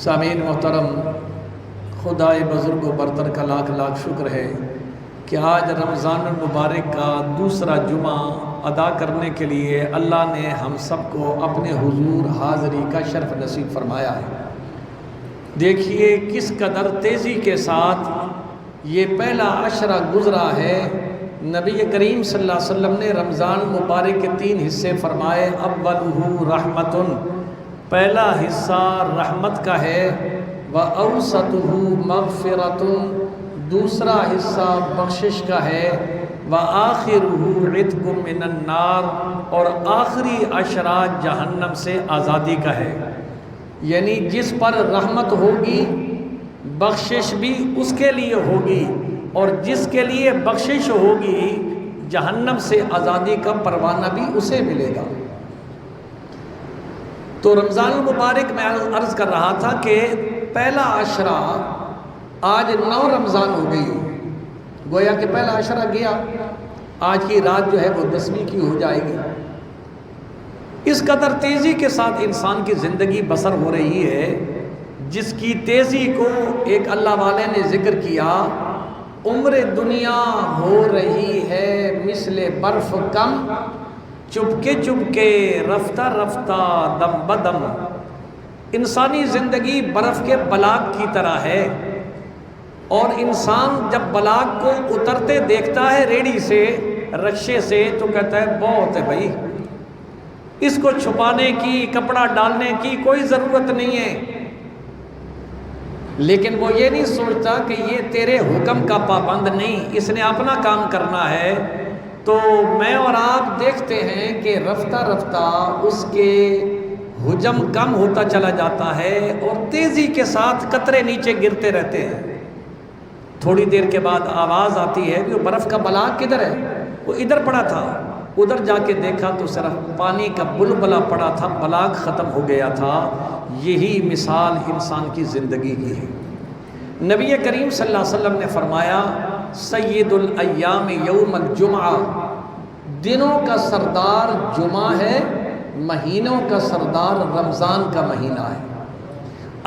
سامعین محترم، خدائے بزرگ و برتر کا لاکھ لاکھ شکر ہے کہ آج رمضان المبارک کا دوسرا جمعہ ادا کرنے کے لیے اللہ نے ہم سب کو اپنے حضور حاضری کا شرف نصیب فرمایا ہے۔ دیکھیے کس قدر تیزی کے ساتھ یہ پہلا عشرہ گزرا ہے۔ نبی کریم صلی اللہ علیہ وسلم نے رمضان مبارک کے 3 حصے فرمائے۔ اولہ رحمتن، پہلا حصہ رحمت کا ہے، وَأَوْسَطُهُ مَغْفِرَةٌ، دوسرا حصہ بخشش کا ہے، وَآخِرُهُ عِتْقٌ مِّنَ النَّارِ، اور آخری عشرہ جہنم سے آزادی کا ہے۔ یعنی جس پر رحمت ہوگی بخشش بھی اس کے لیے ہوگی، اور جس کے لیے بخشش ہوگی جہنم سے آزادی کا پروانہ بھی اسے ملے گا۔ تو رمضان المبارک میں عرض کر رہا تھا کہ پہلا عشرہ آج 9 رمضان ہو گئی، گویا کہ پہلا عشرہ گیا، آج کی رات جو ہے وہ 10ویں کی ہو جائے گی۔ اس قدر تیزی کے ساتھ انسان کی زندگی بسر ہو رہی ہے، جس کی تیزی کو ایک اللہ والے نے ذکر کیا، عمر دنیا ہو رہی ہے مثل برف کم، چپکے چپکے رفتہ رفتہ دم بدم۔ انسانی زندگی برف کے بلاگ کی طرح ہے، اور انسان جب بلاگ کو اترتے دیکھتا ہے ریڑھی سے، رکشے سے، تو کہتا ہے بہت ہے بھائی، اس کو چھپانے کی، کپڑا ڈالنے کی کوئی ضرورت نہیں ہے۔ لیکن وہ یہ نہیں سوچتا کہ یہ تیرے حکم کا پابند نہیں، اس نے اپنا کام کرنا ہے۔ تو میں اور آپ دیکھتے ہیں کہ رفتہ رفتہ اس کے حجم کم ہوتا چلا جاتا ہے، اور تیزی کے ساتھ قطرے نیچے گرتے رہتے ہیں۔ تھوڑی دیر کے بعد آواز آتی ہے کہ وہ برف کا بلاگ کدھر ہے؟ وہ ادھر پڑا تھا۔ ادھر جا کے دیکھا تو صرف پانی کا بلبلہ پڑا تھا، بلاگ ختم ہو گیا تھا۔ یہی مثال انسان کی زندگی کی ہے۔ نبی کریم صلی اللہ علیہ وسلم نے فرمایا، سید الایام یوم الجمعہ، دنوں کا سردار جمعہ ہے، مہینوں کا سردار رمضان کا مہینہ ہے۔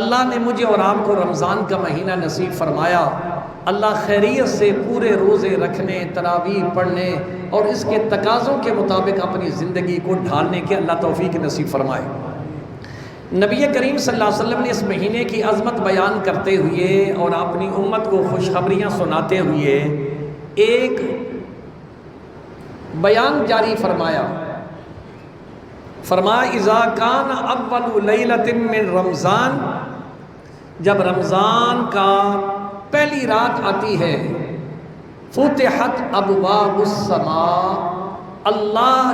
اللہ نے مجھے اور آپ کو رمضان کا مہینہ نصیب فرمایا۔ اللہ خیریت سے پورے روزے رکھنے، تراویح پڑھنے اور اس کے تقاضوں کے مطابق اپنی زندگی کو ڈھالنے کے اللہ توفیق نصیب فرمائے۔ نبی کریم صلی اللہ علیہ وسلم نے اس مہینے کی عظمت بیان کرتے ہوئے اور اپنی امت کو خوشخبریاں سناتے ہوئے ایک بیان جاری فرمایا۔ فرمایا، اذا کان اول لیلۃ من رمضان، جب رمضان کا پہلی رات آتی ہے، فتحت ابواب السماء، اللہ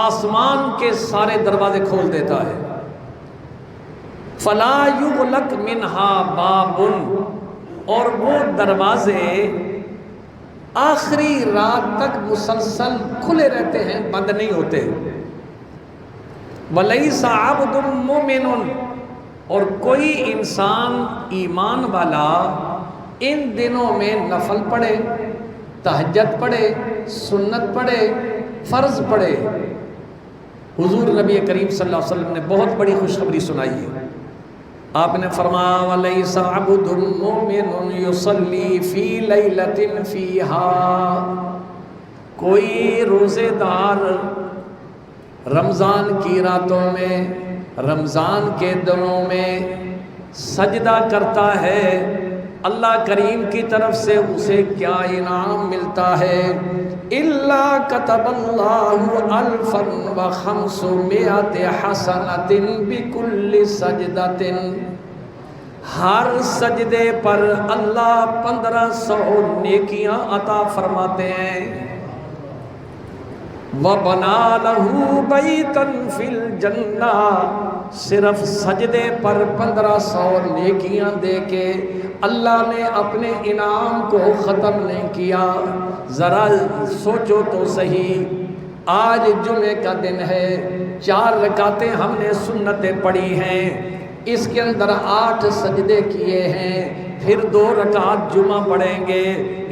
آسمان کے سارے دروازے کھول دیتا ہے، فلا یغلق منہا باب، اور وہ دروازے آخری رات تک مسلسل کھلے رہتے ہیں، بند نہیں ہوتے۔ وَلَيْسَ عَبْدٌ مُؤْمِنٌ، اور کوئی انسان ایمان والا ان دنوں میں نفل پڑھے، تہجد پڑھے، سنت پڑھے، فرض پڑھے۔ حضور نبی کریم صلی اللہ علیہ وسلم نے بہت بڑی خوشخبری سنائی ہے۔ آپ نے فرمایا، وَلَيْسَ عَبْدٌ مُؤْمِنٌ يُصَلِّي فِي لَيْلَةٍ فِيهَا، کوئی روزے دار رمضان کی راتوں میں، رمضان کے دنوں میں سجدہ کرتا ہے، اللہ کریم کی طرف سے اسے کیا انعام ملتا ہے؟ إِلَّا كَتَبَ اللَّهُ أَلْفًا وَخَمْسُمِائَةَ حَسَنَةٍ بِكُلِّ سَجْدَةٍ، ہر سجدے پر اللہ 1500 نیکیاں عطا فرماتے ہیں۔ وَبَنَا لَهُ بَيْتًا فِي الْجَنَّةِ، صرف سجدے پر 1500 نیکیاں دے کے اللہ نے اپنے انعام کو ختم نہیں کیا۔ ذرا سوچو تو صحیح، آج جمعے کا دن ہے، 4 رکعتیں ہم نے سنتیں پڑھی ہیں، اس کے اندر 8 سجدے کیے ہیں، پھر 2 رکعت جمعہ پڑھیں گے،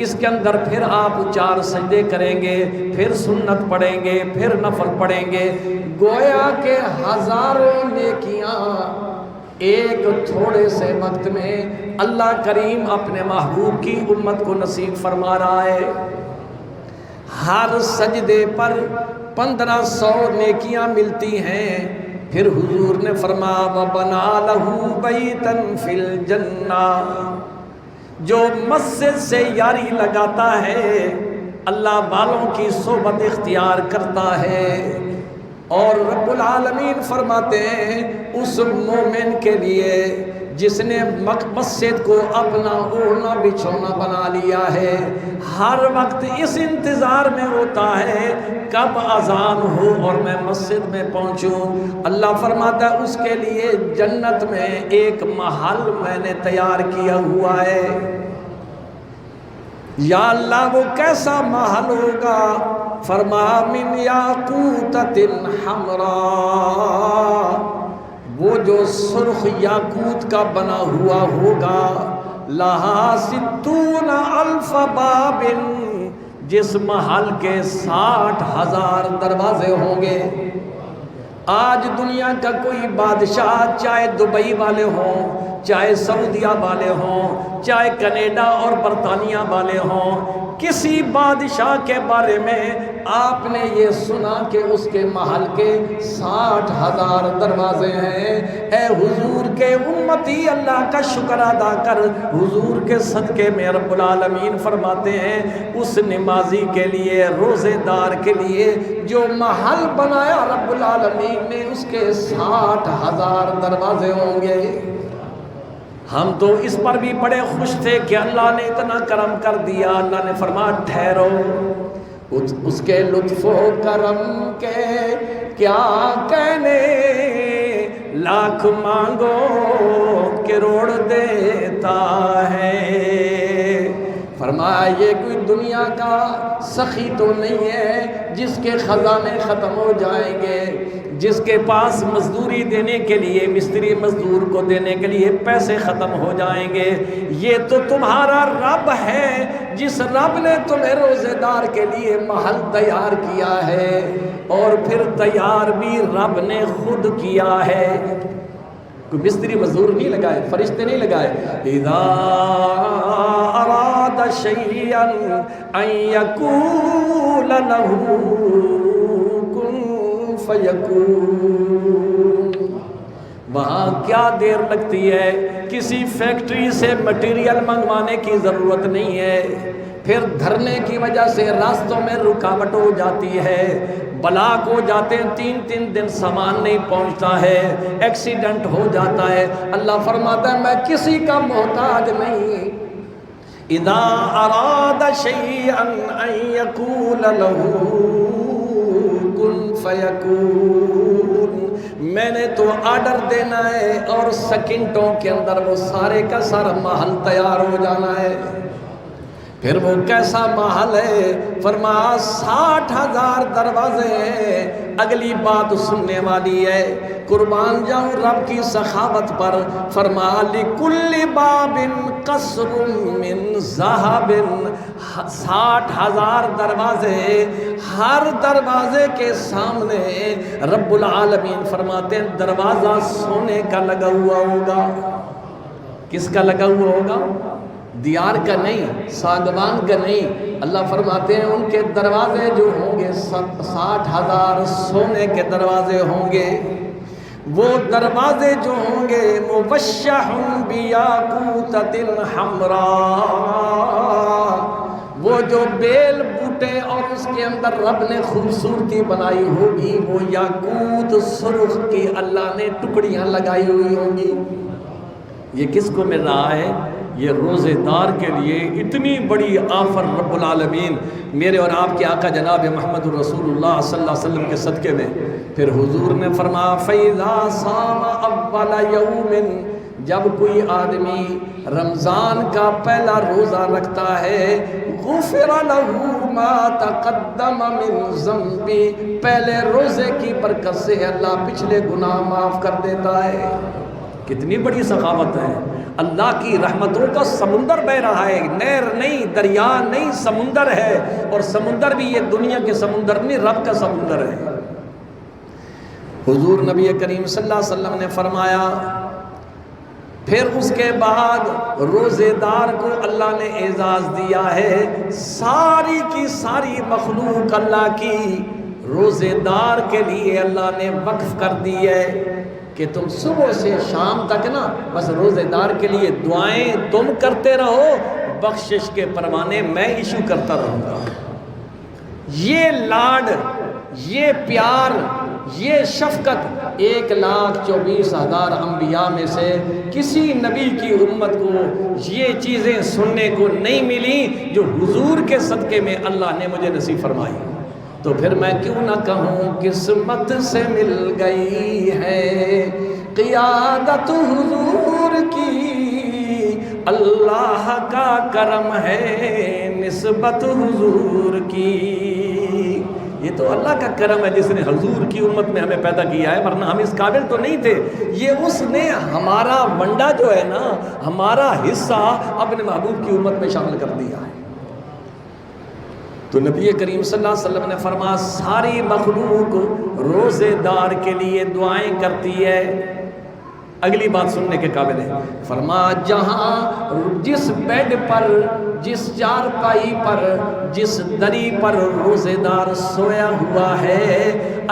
اس کے اندر پھر آپ 4 سجدے کریں گے، پھر سنت پڑھیں گے، پھر نفل پڑھیں گے، گویا کہ ہزاروں نیکیاں ایک تھوڑے سے وقت میں اللہ کریم اپنے محبوب کی امت کو نصیب فرما رہا ہے۔ ہر سجدے پر 1500 نیکیاں ملتی ہیں۔ پھر حضور نے فرمایا وَبَنَا لَهُ بَيْتًا فِي الْجَنَّةِ، جو مسجد سے یاری لگاتا ہے اللہ والوں کی صحبت اختیار کرتا ہے، اور رب العالمین فرماتے ہیں اس مومن کے لیے جس نے مسجد کو اپنا اوڑھنا بچھونا بنا لیا ہے، ہر وقت اس انتظار میں ہوتا ہے کب اذان ہو اور میں مسجد میں پہنچوں، اللہ فرماتا ہے اس کے لیے جنت میں ایک محل میں نے تیار کیا ہوا ہے۔ یا اللہ وہ کیسا محل ہوگا؟ فرمایا من یاقوتۃ حمراء، وہ جو سرخ یاقوت کا بنا ہوا ہوگا، لہا 60,000 باب، جس محل کے 60,000 دروازے ہوں گے۔ آج دنیا کا کوئی بادشاہ، چاہے دبئی والے ہوں، چاہے سعودیہ والے ہوں، چاہے کینیڈا اور برطانیہ والے ہوں، کسی بادشاہ کے بارے میں آپ نے یہ سنا کہ اس کے محل کے 60,000 دروازے ہیں؟ اے حضور کے امتی اللہ کا شکر ادا کر، حضور کے صدقے میں رب العالمین فرماتے ہیں اس نمازی کے لیے، روزے دار کے لیے جو محل بنایا رب العالمین نے، اس کے 60,000 دروازے ہوں گے۔ ہم تو اس پر بھی بڑے خوش تھے کہ اللہ نے اتنا کرم کر دیا۔ اللہ نے فرمایا ٹھہرو، اس کے لطف و کرم کے کیا کہنے، لاکھ مانگو کروڑ دیتا ہے۔ فرمایا یہ کوئی دنیا کا سخی تو نہیں ہے جس کے خزانے ختم ہو جائیں گے، جس کے پاس مزدوری دینے کے لیے، مستری مزدور کو دینے کے لیے پیسے ختم ہو جائیں گے۔ یہ تو تمہارا رب ہے جس رب نے تمہیں روزے دار کے لیے محل تیار کیا ہے، اور پھر تیار بھی رب نے خود کیا ہے، کوئی مستری مزدور نہیں لگائے، فرشتے نہیں لگائے۔ اذا اراد شیئا ان یقول له کن فیکون۔ وہاں کیا دیر لگتی ہے، کسی فیکٹری سے مٹیریل منگوانے کی ضرورت نہیں ہے، پھر دھرنے کی وجہ سے راستوں میں رکاوٹ ہو جاتی ہے، بلاک ہو جاتے ہیں، 3 دن سامان نہیں پہنچتا ہے، ایکسیڈنٹ ہو جاتا ہے۔ اللہ فرماتا ہے میں کسی کا محتاج نہیں۔ اذا اراد شیئا ان یقول له کن فیکون، میں نے تو آرڈر دینا ہے اور سیکنڈوں کے اندر وہ سارے کا سارا محل تیار ہو جانا ہے۔ پھر وہ کیسا محل ہے؟ فرمایا 60,000 دروازے ہیں۔ اگلی بات سننے والی ہے، قربان جاؤں رب کی سخاوت پر۔ فرمایا لِكُلِّ بَابٍ قَصْرٌ مِّن ذَهَبٍ، 60,000 دروازے، ہر دروازے کے سامنے رب العالمین فرماتے ہیں دروازہ سونے کا لگا ہوا ہوگا۔ کس کا لگا ہوا ہوگا؟ دیار کا نہیں، ساگوان کا نہیں۔ اللہ فرماتے ہیں ان کے دروازے جو ہوں گے 60,000 سونے کے دروازے ہوں گے۔ وہ دروازے جو ہوں گے مبشّح بیاقوتۃ حمراء، وہ جو بیل بوٹے اور اس کے اندر رب نے خوبصورتی بنائی ہوگی، وہ یاقوت سرخ کی اللہ نے ٹکڑیاں لگائی ہوئی ہوں گی۔ یہ کس کو مل رہا ہے؟ یہ روزے دار کے لیے اتنی بڑی آفر رب العالمین میرے اور آپ کے آقا جناب محمد الرسول اللہ صلی اللہ علیہ وسلم کے صدقے میں۔ پھر حضور نے فرمایا فَإِذَا صَامَ أَوَّلَ يَوْمٍ، جب کوئی آدمی رمضان کا پہلا روزہ رکھتا ہے، غُفِرَ لَهُ مَا تَقَدَّمَ مِن ذَنبِهِ، پہلے روزے کی برکت سے اللہ پچھلے گناہ معاف کر دیتا ہے۔ کتنی بڑی سخاوت ہے، اللہ کی رحمتوں کا سمندر بہ رہا ہے، نہر نہیں، دریا نہیں، سمندر ہے، اور سمندر بھی یہ دنیا کے سمندر نہیں، رب کا سمندر ہے۔ حضور نبی کریم صلی اللہ علیہ وسلم نے فرمایا پھر اس کے بعد روزے دار کو اللہ نے اعزاز دیا ہے، ساری کی ساری مخلوق اللہ کی روزے دار کے لیے اللہ نے وقف کر دی ہے کہ تم صبح سے شام تک نا بس روزے دار کے لیے دعائیں تم کرتے رہو، بخشش کے پروانے میں ایشو کرتا رہوں گا۔ یہ لاڈ، یہ پیار، یہ شفقت 1,24,000 انبیاء میں سے کسی نبی کی امت کو یہ چیزیں سننے کو نہیں ملی جو حضور کے صدقے میں اللہ نے مجھے نصیب فرمائی۔ تو پھر میں کیوں نہ کہوں قسمت سے مل گئی ہے قیادت حضور کی، اللہ کا کرم ہے نسبت حضور کی۔ یہ تو اللہ کا کرم ہے جس نے حضور کی امت میں ہمیں پیدا کیا ہے، ورنہ ہم اس قابل تو نہیں تھے۔ یہ اس نے ہمارا ونڈا جو ہے نا، ہمارا حصہ اپنے محبوب کی امت میں شامل کر دیا ہے۔ تو نبی کریم صلی اللہ علیہ وسلم نے فرمایا ساری مخلوق روزے دار کے لیے دعائیں کرتی ہے۔ اگلی بات سننے کے قابل ہے، فرمایا جہاں جس بیڈ پر، جس چارپائی پر، جس دری پر روزے دار سویا ہوا ہے،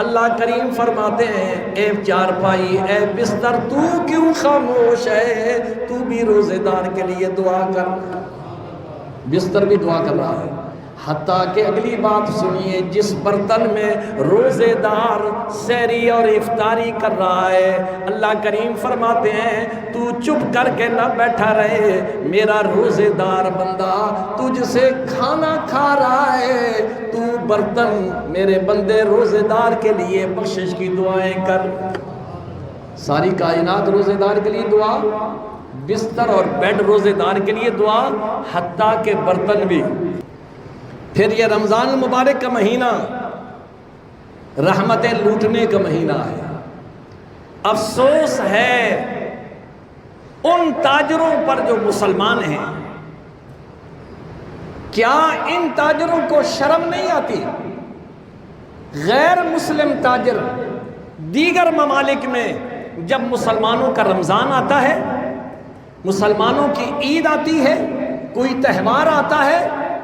اللہ کریم فرماتے ہیں اے چارپائی، اے بستر، تو کیوں خاموش ہے؟ تو بھی روزے دار کے لیے دعا کر۔ بستر بھی دعا کر رہا ہے۔ حتیٰ کہ اگلی بات سنیے، جس برتن میں روزے دار سحری اور افطاری کر رہا ہے، اللہ کریم فرماتے ہیں تو چپ کر کے نہ بیٹھا رہے میرا روزے دار بندہ، تجھ سے کھانا کھا رہا ہے، تو برتن میرے بندے روزے دار کے لیے بخشش کی دعائیں کر۔ ساری کائنات روزے دار کے لیے دعا، بستر اور بیڈ روزے دار کے لیے دعا، حتیٰ کہ برتن بھی۔ پھر یہ رمضان المبارک کا مہینہ رحمتیں لوٹنے کا مہینہ ہے۔ افسوس ہے ان تاجروں پر جو مسلمان ہیں، کیا ان تاجروں کو شرم نہیں آتی؟ غیر مسلم تاجر دیگر ممالک میں جب مسلمانوں کا رمضان آتا ہے، مسلمانوں کی عید آتی ہے، کوئی تہوار آتا ہے،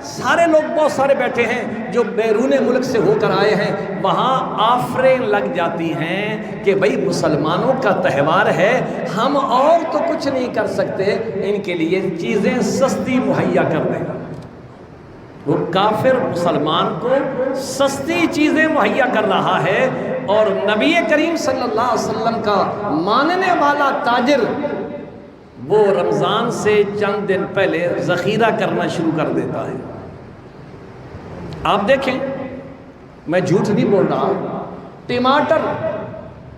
سارے لوگ بہت سارے بیٹھے ہیں جو بیرون ملک سے ہو کر آئے ہیں، وہاں آفریں لگ جاتی ہیں کہ بھئی مسلمانوں کا تہوار ہے، ہم اور تو کچھ نہیں کر سکتے، ان کے لیے چیزیں سستی مہیا کر دیں۔ وہ کافر مسلمان کو سستی چیزیں مہیا کر رہا ہے، اور نبی کریم صلی اللہ علیہ وسلم کا ماننے والا تاجر وہ رمضان سے چند دن پہلے ذخیرہ کرنا شروع کر دیتا ہے۔ آپ دیکھیں، میں جھوٹ نہیں بول رہا، ٹماٹر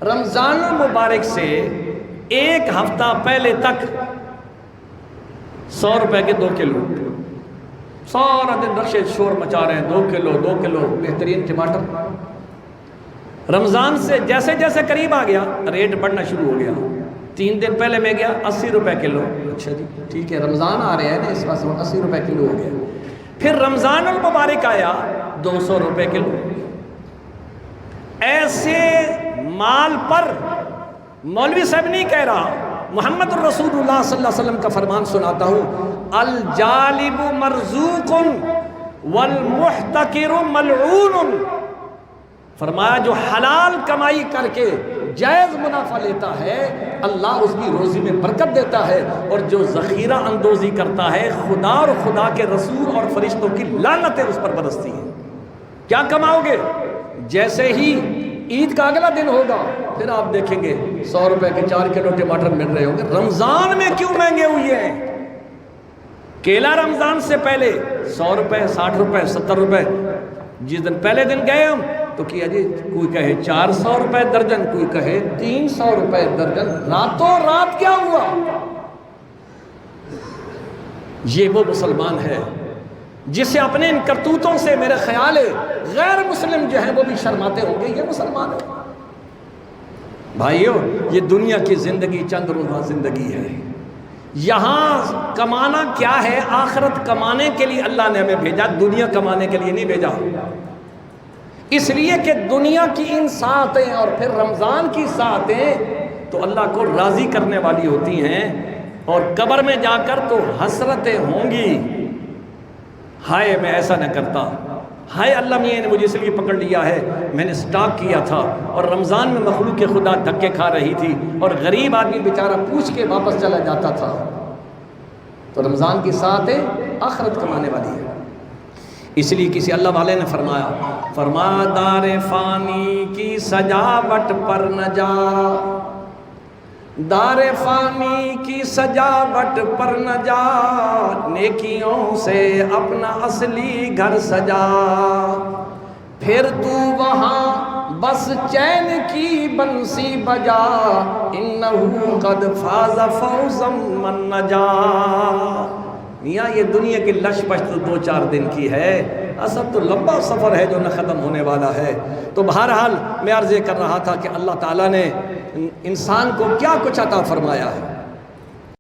رمضان المبارک سے 1 ہفتہ پہلے تک 100 روپے کے 2 کلو، سارا دن رقص شور مچا رہے ہیں، 2 کلو بہترین ٹماٹر۔ رمضان سے جیسے جیسے قریب آ گیا ریٹ بڑھنا شروع ہو گیا۔ 3 دن پہلے میں گیا 80 روپے کلو، اچھا جی ٹھیک ہے رمضان آ رہے ہیں نا اس واسطے 80 روپے کلو ہو گیا۔ پھر رمضان المبارک آیا 200 روپے کلو۔ ایسے مال پر مولوی صاحب نہیں کہہ رہا، محمد الرسول اللہ صلی اللہ علیہ وسلم کا فرمان سناتا ہوں، الجالب مرزوق والمحتکر ملعون۔ فرمایا جو حلال کمائی کر کے جائز منافع لیتا ہے اللہ اس کی روزی میں برکت دیتا ہے، اور جو ذخیرہ اندوزی کرتا ہے خدا اور خدا کے رسول اور فرشتوں کی لعنتیں اس پر برستی ہیں۔ کیا کماؤ گے؟ جیسے ہی عید کا اگلا دن ہوگا پھر آپ دیکھیں گے 100 روپے کے 4 کلو ٹماٹر مل رہے ہوں گے۔ رمضان میں کیوں مہنگے ہوئے ہیں؟ کیلا رمضان سے پہلے 100 روپے 60 روپے 70 روپے، جس دن پہلے دن گئے ہم تو کیا جی کوئی کہے 400 روپے درجن، کوئی کہے 300 روپے درجن، راتوں رات کیا ہوا؟ یہ وہ مسلمان ہے جسے اپنے ان کرتوتوں سے میرے خیال ہے غیر مسلم جو ہیں وہ بھی شرماتے ہوں گے، یہ مسلمان ہے۔ بھائیو یہ دنیا کی زندگی چند روزہ زندگی ہے، یہاں کمانا کیا ہے؟ آخرت کمانے کے لیے اللہ نے ہمیں بھیجا، دنیا کمانے کے لیے نہیں بھیجا۔ اس لیے کہ دنیا کی ان ساعتیں اور پھر رمضان کی ساعتیں تو اللہ کو راضی کرنے والی ہوتی ہیں، اور قبر میں جا کر تو حسرتیں ہوں گی، ہائے میں ایسا نہ کرتا، ہائے اللہ میاں نے مجھے اس لیے پکڑ لیا ہے، میں نے سٹاک کیا تھا، اور رمضان میں مخلوق خدا دھکے کھا رہی تھی، اور غریب آدمی بیچارہ پوچھ کے واپس چلا جاتا تھا۔ تو رمضان کی ساتھ آخرت کمانے والی ہے۔ اس لیے کسی اللہ والے نے فرمایا دار فانی کی سجاوٹ پر نہ جا، دار فانی کی سجاوٹ پر نہ جا، نیکیوں سے اپنا اصلی گھر سجا، پھر تو وہاں بس چین کی بنسی بجا، انہو قد فاز فوزا من نجا۔ میاں یہ دنیا کی لش پش تو 2-4 دن کی ہے، اصل تو لمبا سفر ہے جو نہ ختم ہونے والا ہے۔ تو بہرحال میں عرض کر رہا تھا کہ اللہ تعالیٰ نے انسان کو کیا کچھ عطا فرمایا ہے۔